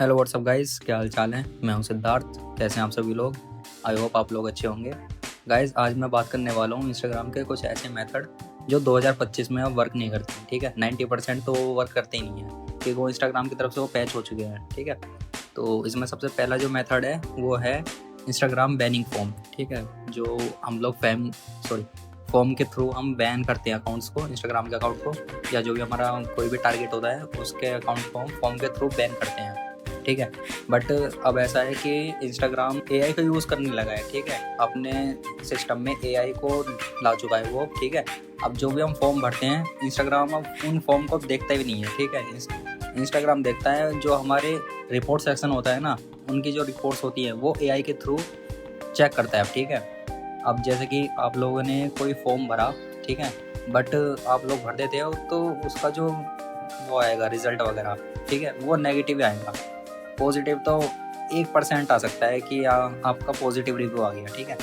Hello what's up guys, क्या हाल चाल है। मैं हूं सिद्धार्थ। कैसे हैं आप सभी लोग। आई होप आप लोग अच्छे होंगे। गाइस, आज मैं बात करने वाला हूं इंस्टाग्राम के कुछ ऐसे मेथड जो 2025 में अब वर्क नहीं करते। ठीक है, 90% तो वो वर्क करते ही नहीं है क्योंकि वो इंस्टाग्राम की तरफ से वो पैच हो चुके हैं। ठीक है, तो इसमें सबसे पहला जो मेथड है वो है इंस्टाग्राम बैनिंग फॉर्म। ठीक है, जो हम लोग फॉर्म के थ्रू हम बैन करते हैं अकाउंट्स को, इंस्टाग्राम के अकाउंट को, या जो भी हमारा कोई भी टारगेट होता है उसके अकाउंट को हम फॉर्म के थ्रू बैन करते हैं। ठीक है, बट अब ऐसा है कि इंस्टाग्राम एआई का यूज़ करने लगा है। ठीक है, अपने सिस्टम में एआई को ला चुका है वो। ठीक है, अब जो भी हम फॉर्म भरते हैं इंस्टाग्राम अब उन फॉर्म को देखता भी नहीं है। ठीक है, इंस्टाग्राम देखता है जो हमारे रिपोर्ट सेक्शन होता है ना, उनकी जो रिपोर्ट्स होती है वो एआई के थ्रू चेक करता है। ठीक है, अब जैसे कि आप लोगों ने कोई फॉर्म भरा, ठीक है, बट आप लोग भर देते हो तो उसका जो वो आएगा रिजल्ट वगैरह, ठीक है, वो नेगेटिव आएगा। पॉजिटिव तो 1% आ सकता है कि आपका पॉजिटिव रिव्यू आ गया। ठीक है,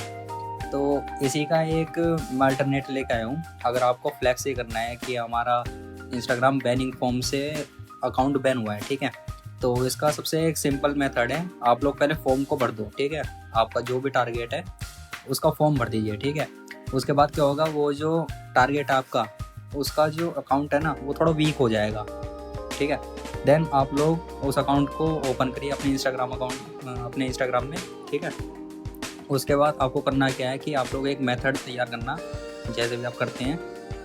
तो इसी का एक मैं अल्टरनेट लेकर आया हूँ। अगर आपको फ्लैक्स ये करना है कि हमारा इंस्टाग्राम बैनिंग फॉर्म से अकाउंट बैन हुआ है, ठीक है, तो इसका सबसे एक सिंपल मेथड है। आप लोग पहले फॉर्म को भर दो। ठीक है, आपका जो भी टारगेट है उसका फॉर्म भर दीजिए। ठीक है, उसके बाद क्या होगा, वो जो टारगेट है आपका उसका जो अकाउंट है ना वो थोड़ा वीक हो जाएगा। ठीक है, देन आप लोग उस अकाउंट को ओपन करिए अपने इंस्टाग्राम में। ठीक है, उसके बाद आपको करना क्या है कि आप लोग एक मेथड तैयार करना जैसे भी आप करते हैं।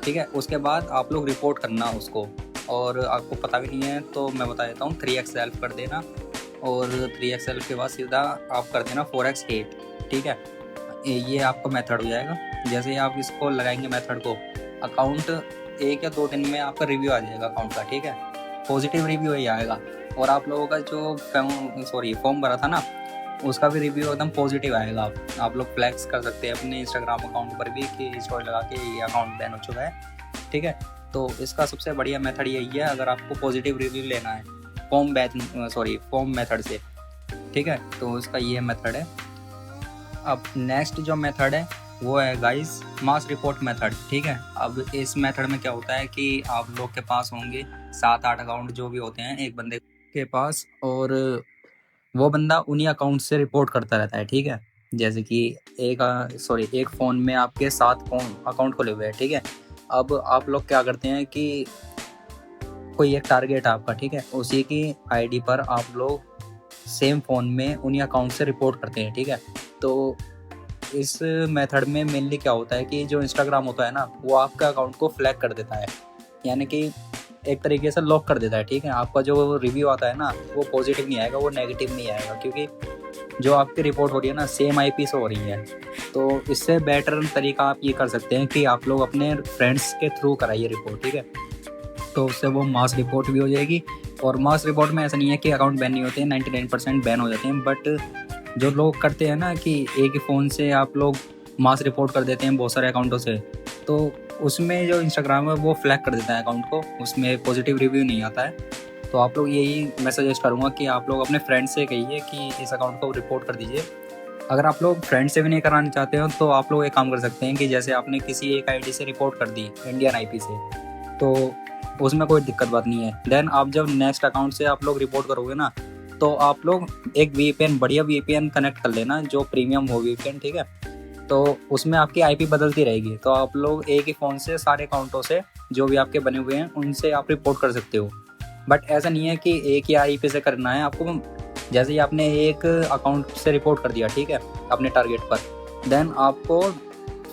ठीक है, उसके बाद आप लोग रिपोर्ट करना उसको। और आपको पता भी नहीं है तो मैं बता देता हूँ, 3x सेल्फ कर देना, और 3x सेल्फ के बाद सीधा आप कर देना 4x 8। ठीक है, ये आपका मेथड हो जाएगा। जैसे ही आप इसको लगाएंगे मेथड को, अकाउंट 1 या 2 दिन में आपका रिव्यू आ जाएगा अकाउंट का। ठीक है, पॉजिटिव रिव्यू ही आएगा। और आप लोगों का जो फॉर्म भरा था ना उसका भी रिव्यू एकदम पॉजिटिव आएगा। आप लोग फ्लैक्स कर सकते हैं अपने इंस्टाग्राम अकाउंट पर भी कि स्टोरी लगा के ये अकाउंट बैन हो चुका है। ठीक है, तो इसका सबसे बढ़िया मेथड यही है अगर आपको पॉजिटिव रिव्यू लेना है फॉर्म मेथड से। ठीक है, तो इसका ये मेथड है। अब नेक्स्ट जो मेथड है वो है गाइस मास रिपोर्ट मेथड। ठीक है, अब इस मेथड में क्या होता है कि आप लोग के पास होंगे 7-8 अकाउंट जो भी होते हैं एक बंदे के पास, और वो बंदा उन्हीं अकाउंट से रिपोर्ट करता रहता है। ठीक है, जैसे कि एक फ़ोन में आपके 7 फ़ोन अकाउंट खुले हुए हैं। ठीक है, अब आप लोग क्या करते हैं कि कोई एक टारगेट है आपका, ठीक है, उसी की आईडी पर आप लोग सेम फ़ोन में उन्हीं अकाउंट से रिपोर्ट करते हैं। ठीक है, तो इस मेथड में मेनली क्या होता है कि जो इंस्टाग्राम होता है ना वो आपका अकाउंट को फ्लैग कर देता है, यानी कि एक तरीके से लॉक कर देता है। ठीक है, आपका जो रिव्यू आता है ना वो पॉजिटिव नहीं आएगा, वो नेगेटिव नहीं आएगा, क्योंकि जो आपकी रिपोर्ट हो रही है ना सेम आईपी से हो रही है। तो इससे बेटर तरीका आप ये कर सकते हैं कि आप लोग अपने फ्रेंड्स के थ्रू कराइए रिपोर्ट। ठीक है, तो उससे वो मास रिपोर्ट भी हो जाएगी। और मास रिपोर्ट में ऐसा नहीं है कि अकाउंट बैन नहीं होते हैं, 99% बैन हो जाते हैं। बट जो लोग करते हैं ना कि एक ही फ़ोन से आप लोग मास रिपोर्ट कर देते हैं बहुत सारे अकाउंटों से, तो उसमें जो इंस्टाग्राम है वो फ्लैग कर देता है अकाउंट को, उसमें पॉजिटिव रिव्यू नहीं आता है। तो आप लोग यही मैं सजेस्ट करूँगा कि आप लोग अपने फ्रेंड से कहिए कि इस अकाउंट को रिपोर्ट कर दीजिए। अगर आप लोग फ्रेंड से भी नहीं कराना चाहते हो तो आप लोग एक काम कर सकते हैं कि जैसे आपने किसी एक आईडी से रिपोर्ट कर दी इंडियन आईपी से, तो उसमें कोई दिक्कत बात नहीं है। देन आप जब नेक्स्ट अकाउंट से आप लोग रिपोर्ट करोगे ना, तो आप लोग एक वीपीएन, बढ़िया वीपीएन कनेक्ट कर लेना जो प्रीमियम हो वीपीएन। ठीक है, तो उसमें आपकी आईपी बदलती रहेगी, तो आप लोग एक ही फ़ोन से सारे अकाउंटों से जो भी आपके बने हुए हैं उनसे आप रिपोर्ट कर सकते हो। बट ऐसा नहीं है कि एक ही आईपी से करना है आपको। जैसे ही आपने एक अकाउंट से रिपोर्ट कर दिया, ठीक है, अपने टारगेट पर, देन आपको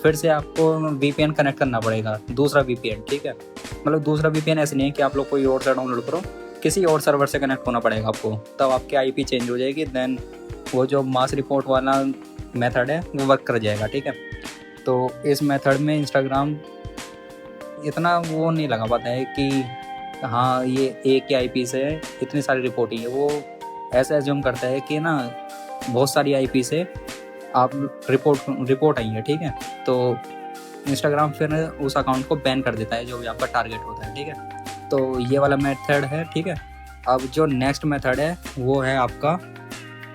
फिर से आपको वीपीएन कनेक्ट करना पड़ेगा, दूसरा वीपीएन। ठीक है, मतलब दूसरा वीपीएन ऐसे नहीं है कि आप लोग कोई और से डाउनलोड करो, किसी और सर्वर से कनेक्ट होना पड़ेगा आपको, तब आपकी आईपी चेंज हो जाएगी। देन वो जो मास रिपोर्ट वाला मेथड है वो वर्क कर जाएगा। ठीक है, तो इस मेथड में इंस्टाग्राम इतना वो नहीं लगा पाता है कि हाँ ये एक ही आईपी से इतनी सारी रिपोर्टिंग है। वो ऐसा एज्यूम करता है कि ना बहुत सारी आईपी से आप रिपोर्ट आई है। ठीक है, तो इंस्टाग्राम फिर उस अकाउंट को बैन कर देता है जो भी आपका टारगेट होता है। ठीक है, तो ये वाला मेथड है। ठीक है, अब जो नेक्स्ट मेथड है वो है आपका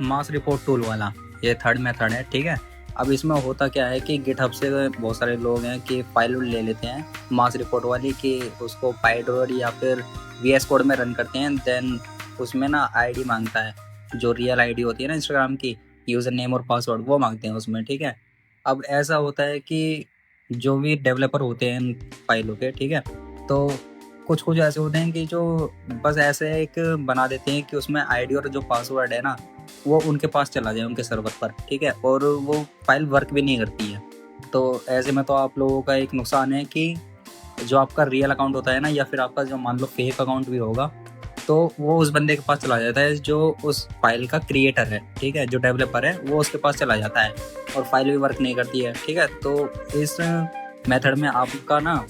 मास रिपोर्ट टूल वाला, ये थर्ड मेथड है। ठीक है, अब इसमें होता क्या है कि गिटहब से बहुत सारे लोग हैं कि फाइल ले लेते हैं मास रिपोर्ट वाली, कि उसको पाइडोर या फिर वीएस कोड में रन करते हैं। देन उसमें ना आईडी मांगता है, जो रियल आईडी होती है ना इंस्टाग्राम की, यूज़र नेम और पासवर्ड वो मांगते हैं उसमें, ठीक है। अब ऐसा होता है कि जो भी डेवलपर होते हैं इन फाइलों के, ठीक है, तो कुछ कुछ ऐसे होते हैं कि जो बस ऐसे एक बना देते हैं कि उसमें आईडी और जो पासवर्ड है ना वो उनके पास चला जाए, उनके सर्वर पर, ठीक है, और वो फाइल वर्क भी नहीं करती है। तो ऐसे में तो आप लोगों का एक नुकसान है कि जो आपका रियल अकाउंट होता है ना, या फिर आपका जो मान लो फेक अकाउंट भी होगा, तो वो उस बंदे के पास चला जाता है जो उस फाइल का क्रिएटर है, ठीक है, जो डेवलपर है वो उसके पास चला जाता है और फाइल भी वर्क नहीं करती है, ठीक है। तो इस मेथड में आपका ना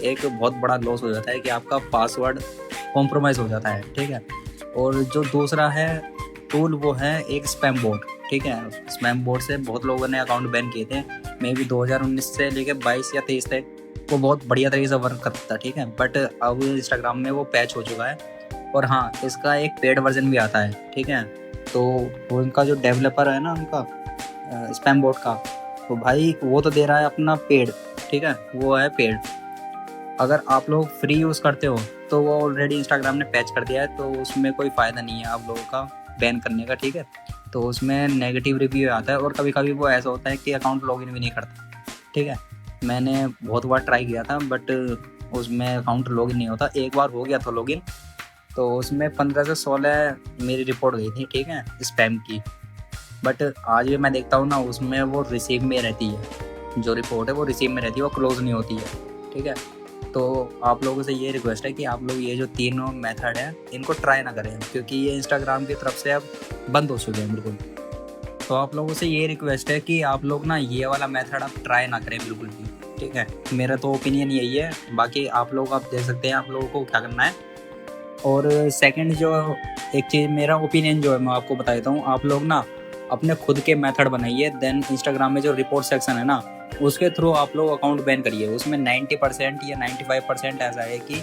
एक बहुत बड़ा लॉस हो जाता है कि आपका पासवर्ड कॉम्प्रोमाइज़ हो जाता है, ठीक है। और जो दूसरा है टूल वो है एक स्पैम बोट, ठीक है। स्पैम बोट से बहुत लोगों ने अकाउंट बैन किए थे, मे बी 2019 से लेकर 22 या 23 तक वो बहुत बढ़िया तरीके से वर्क करता था, ठीक है। बट अब इंस्टाग्राम में वो पैच हो चुका है और हाँ, इसका एक पेड वर्जन भी आता है, ठीक है। तो वो उनका जो डेवलपर है ना उनका स्पैम बोट का, तो भाई वो तो दे रहा है अपना पेड, ठीक है, वो है पेड। अगर आप लोग फ्री यूज़ करते हो तो वो ऑलरेडी इंस्टाग्राम ने पैच कर दिया है, तो उसमें कोई फ़ायदा नहीं है आप लोगों का बैन करने का, ठीक है। तो उसमें नेगेटिव रिव्यू आता है और कभी कभी वो ऐसा होता है कि अकाउंट लॉगिन भी नहीं करता, ठीक है। मैंने बहुत बार ट्राई किया था बट उसमें अकाउंट लॉगिन नहीं होता। एक बार हो गया था लॉगिन, तो उसमें 15 से 16 मेरी रिपोर्ट गई थी, ठीक है, स्पैम की। बट आज भी मैं देखता हूँ ना उसमें वो रिसीव में रहती है, जो रिपोर्ट है वो रिसीव में रहती है, वो क्लोज़ नहीं होती है, ठीक है। तो आप लोगों से ये रिक्वेस्ट है कि आप लोग ये जो तीनों मेथड हैं इनको ट्राई ना करें, क्योंकि ये इंस्टाग्राम की तरफ से अब बंद हो चुके हैं बिल्कुल। तो आप लोगों से ये रिक्वेस्ट है कि आप लोग ना ये वाला मेथड आप ट्राई ना करें बिल्कुल भी, ठीक है। मेरा तो ओपिनियन यही है, बाकी आप लोग आप देख सकते हैं आप लोगों को क्या करना है। और सेकंड जो एक चीज़ मेरा ओपिनियन जो है मैं आपको बता देता हूँ, आप लोग ना अपने खुद के मेथड बनाइए, देन इंस्टाग्राम में जो रिपोर्ट सेक्शन है ना उसके थ्रू आप लोग अकाउंट बैन करिए। उसमें 90% या 95% ऐसा है कि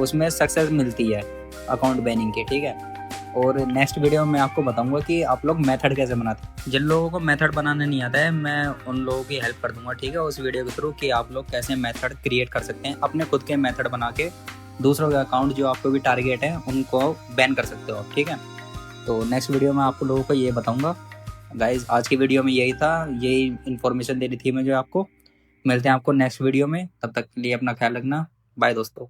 उसमें सक्सेस मिलती है अकाउंट बैनिंग की, ठीक है। और नेक्स्ट वीडियो में मैं आपको बताऊंगा कि आप लोग मेथड कैसे बनाते हैं। जिन लोगों को मेथड बनाना नहीं आता है मैं उन लोगों की हेल्प कर दूंगा, ठीक है, उस वीडियो के थ्रू कि आप लोग कैसे मेथड क्रिएट कर सकते हैं, अपने खुद के मेथड बना के दूसरों के अकाउंट जो आपको भी टारगेट है उनको बैन कर सकते हो आप, ठीक है। तो नेक्स्ट वीडियो में आप लोगों को ये बताऊंगा। गाइज आज की वीडियो में यही था, यही इन्फॉर्मेशन देनी थी मुझे आपको। मिलते हैं आपको नेक्स्ट वीडियो में, तब तक के लिए अपना ख्याल रखना। बाय दोस्तों।